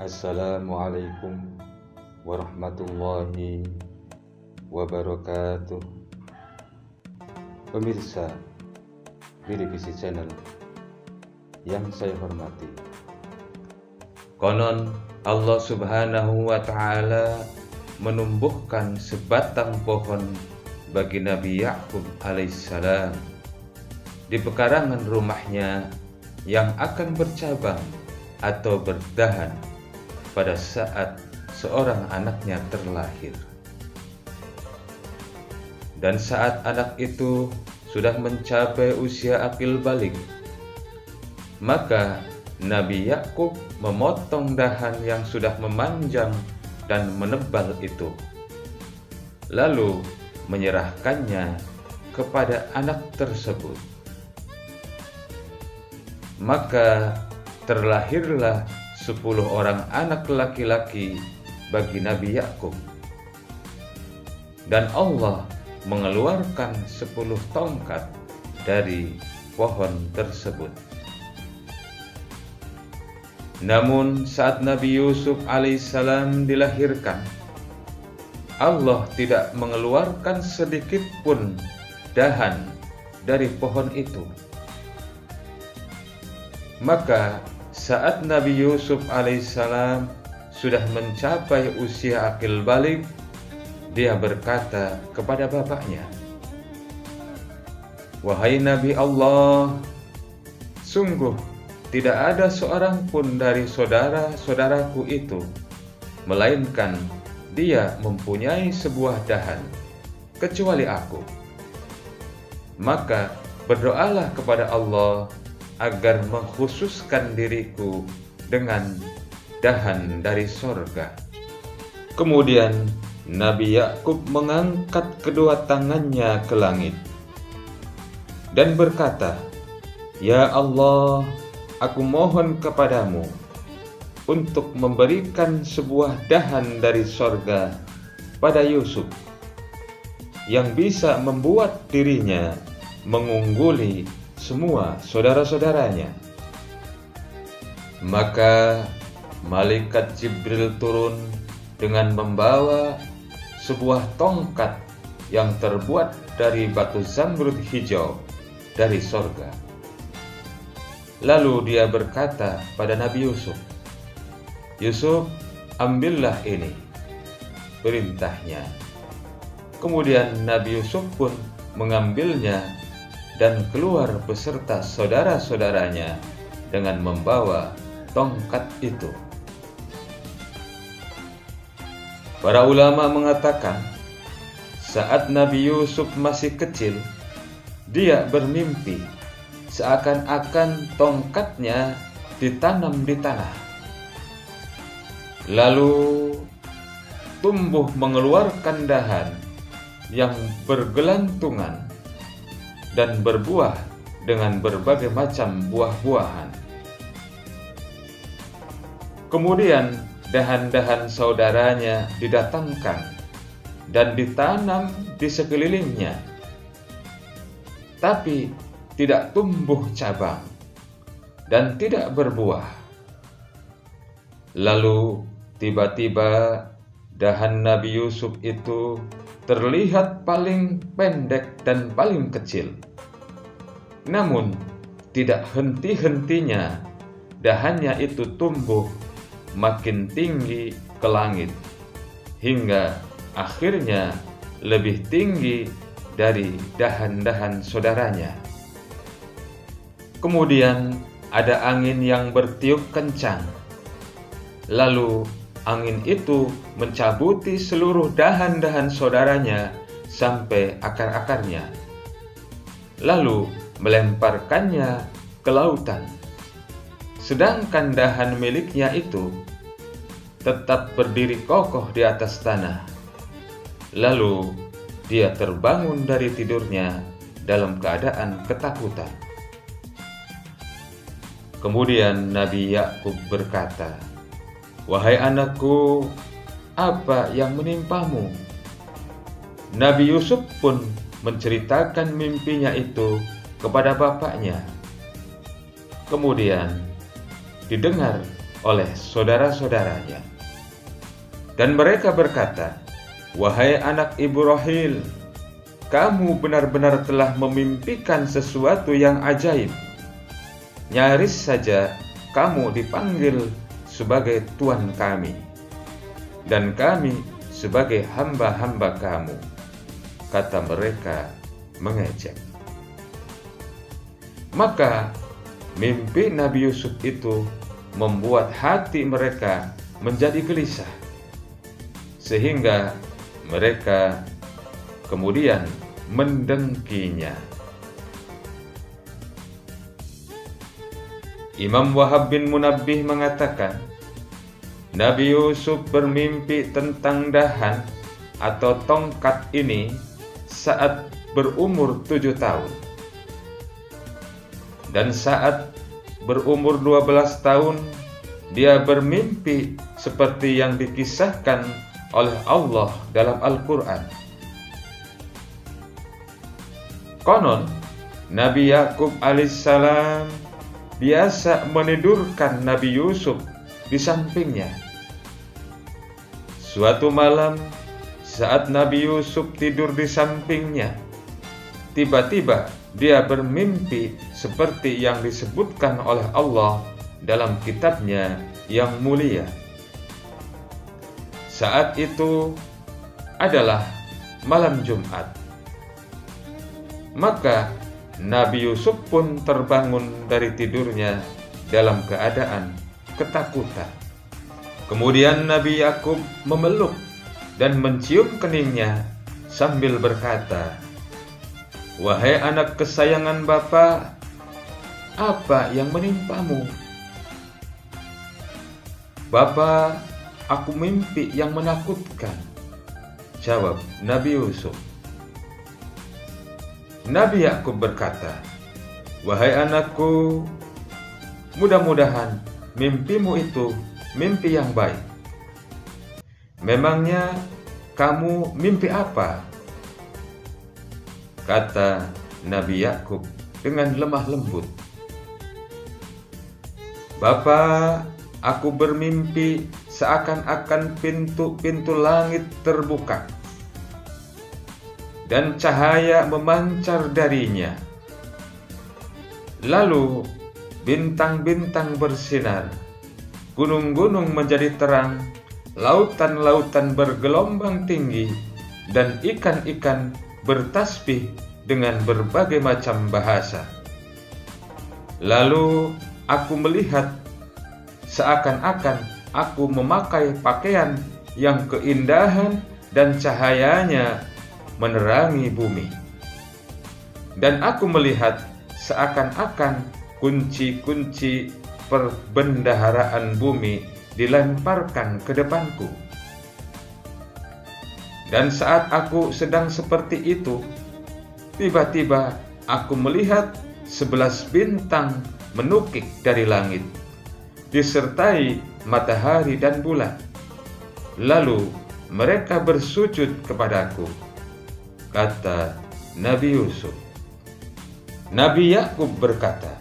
Assalamualaikum warahmatullahi wabarakatuh. Pemirsa Direvisi Channel yang saya hormati, konon Allah Subhanahu wa Ta'ala menumbuhkan sebatang pohon bagi Nabi Yakub alaihissalam di pekarangan rumahnya yang akan bercabang atau berdahan pada saat seorang anaknya terlahir. Dan saat anak itu sudah mencapai usia akil balik, maka Nabi Yakub memotong dahan yang sudah memanjang dan menebal itu, lalu menyerahkannya kepada anak tersebut. Maka terlahirlah 10 orang anak laki-laki bagi Nabi Yakub, dan Allah mengeluarkan 10 tongkat dari pohon tersebut. Namun saat Nabi Yusuf alaihissalam dilahirkan, Allah tidak mengeluarkan sedikit pun dahan dari pohon itu. Maka saat Nabi Yusuf alaihissalam sudah mencapai usia akil balik, dia berkata kepada bapaknya, "Wahai Nabi Allah, sungguh tidak ada seorang pun dari saudara-saudaraku itu, melainkan dia mempunyai sebuah dahan, kecuali aku. Maka berdoalah kepada Allah agar mengkhususkan diriku dengan dahan dari sorga." Kemudian Nabi Yakub mengangkat kedua tangannya ke langit dan berkata, "Ya Allah, aku mohon kepadamu untuk memberikan sebuah dahan dari sorga pada Yusuf yang bisa membuat dirinya mengungguli semua saudara-saudaranya." Maka malaikat Jibril turun dengan membawa sebuah tongkat yang terbuat dari batu zamrud hijau dari sorga. Lalu dia berkata pada Nabi Yusuf, "Yusuf, ambillah ini," perintahnya. Kemudian Nabi Yusuf pun mengambilnya dan keluar beserta saudara-saudaranya dengan membawa tongkat itu. Para ulama mengatakan, saat Nabi Yusuf masih kecil, dia bermimpi seakan-akan tongkatnya ditanam di tanah, lalu tumbuh mengeluarkan dahan yang bergelantungan dan berbuah dengan berbagai macam buah-buahan. Kemudian dahan-dahan saudaranya didatangkan dan ditanam di sekelilingnya, tapi tidak tumbuh cabang dan tidak berbuah. Lalu tiba-tiba dahan Nabi Yusuf itu terlihat paling pendek dan paling kecil. Namun tidak henti-hentinya dahannya itu tumbuh makin tinggi ke langit, hingga akhirnya lebih tinggi dari dahan-dahan saudaranya. Kemudian ada angin yang bertiup kencang, lalu angin itu mencabuti seluruh dahan-dahan saudaranya sampai akar-akarnya, lalu melemparkannya ke lautan. Sedangkan dahan miliknya itu tetap berdiri kokoh di atas tanah. Lalu dia terbangun dari tidurnya dalam keadaan ketakutan. Kemudian Nabi Yakub berkata, "Wahai anakku, apa yang menimpamu?" Nabi Yusuf pun menceritakan mimpinya itu kepada bapaknya. Kemudian didengar oleh saudara-saudaranya. Dan mereka berkata, "Wahai anak Ibrahim, kamu benar-benar telah memimpikan sesuatu yang ajaib. Nyaris saja kamu dipanggil sebagai Tuhan kami, dan kami sebagai hamba-hamba kamu," kata mereka mengejek. Maka mimpi Nabi Yusuf itu membuat hati mereka menjadi gelisah, sehingga mereka kemudian mendengkinya. Imam Wahab bin Munabbih mengatakan, Nabi Yusuf bermimpi tentang dahan atau tongkat ini saat berumur 7 tahun. Dan saat berumur 12 tahun, dia bermimpi seperti yang dikisahkan oleh Allah dalam Al-Quran. Konon, Nabi Yakub alaihissalam biasa menidurkan Nabi Yusuf di sampingnya. Suatu malam, saat Nabi Yusuf tidur di sampingnya, tiba-tiba dia bermimpi seperti yang disebutkan oleh Allah dalam kitabnya yang mulia. Saat itu adalah malam Jumat. Maka Nabi Yusuf pun terbangun dari tidurnya dalam keadaan ketakutan. Kemudian Nabi Yakub memeluk dan mencium keningnya sambil berkata, "Wahai anak kesayangan Bapa, apa yang menimpamu?" "Bapa, aku mimpi yang menakutkan," jawab Nabi Yusuf. Nabi Yakub berkata, "Wahai anakku, mudah-mudahan mimpimu itu mimpi yang baik. Memangnya kamu mimpi apa?" kata Nabi Yakub dengan lemah lembut. "Bapa, aku bermimpi seakan-akan pintu-pintu langit terbuka dan cahaya memancar darinya. Lalu bintang-bintang bersinar, gunung-gunung menjadi terang, lautan-lautan bergelombang tinggi, dan ikan-ikan bertasbih dengan berbagai macam bahasa. Lalu aku melihat seakan-akan aku memakai pakaian yang keindahan dan cahayanya menerangi bumi. Dan aku melihat seakan-akan kunci-kunci perbendaharaan bumi dilemparkan ke depanku. Dan saat aku sedang seperti itu, tiba-tiba aku melihat 11 bintang menukik dari langit, disertai matahari dan bulan. Lalu mereka bersujud kepadaku," kata Nabi Yusuf. Nabi Yakub berkata,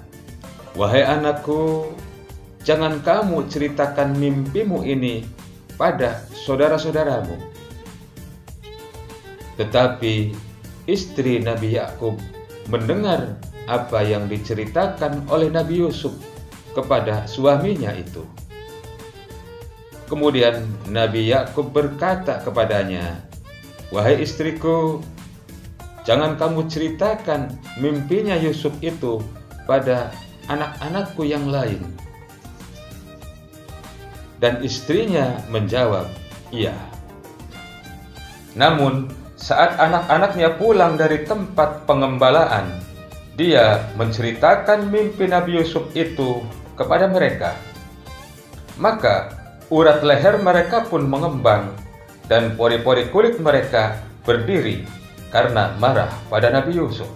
"Wahai anakku, jangan kamu ceritakan mimpimu ini pada saudara-saudaramu." Tetapi istri Nabi Yakub mendengar apa yang diceritakan oleh Nabi Yusuf kepada suaminya itu. Kemudian Nabi Yakub berkata kepadanya, "Wahai istriku, jangan kamu ceritakan mimpinya Yusuf itu pada anak-anakku yang lain." Dan istrinya menjawab, "Iya." Namun saat anak-anaknya pulang dari tempat pengembalaan, dia menceritakan mimpi Nabi Yusuf itu kepada mereka. Maka urat leher mereka pun mengembang, dan pori-pori kulit mereka berdiri karena marah pada Nabi Yusuf.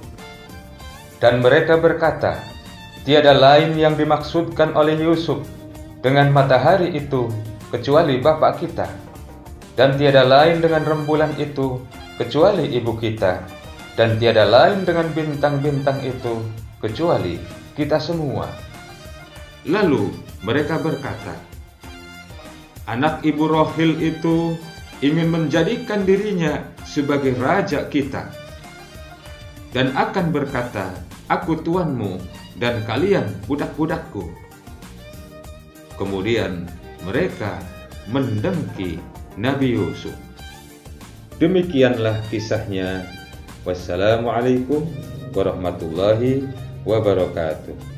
Dan mereka berkata, "Tiada lain yang dimaksudkan oleh Yusuf dengan matahari itu kecuali bapak kita, dan tiada lain dengan rembulan itu kecuali ibu kita, dan tiada lain dengan bintang-bintang itu kecuali kita semua." Lalu mereka berkata, Anak ibu Rohil itu ingin menjadikan dirinya sebagai raja kita dan akan berkata, "Aku tuanmu dan kalian budak-budakku." Kemudian mereka mendengki Nabi Yusuf. Demikianlah kisahnya. Wassalamualaikum warahmatullahi wabarakatuh.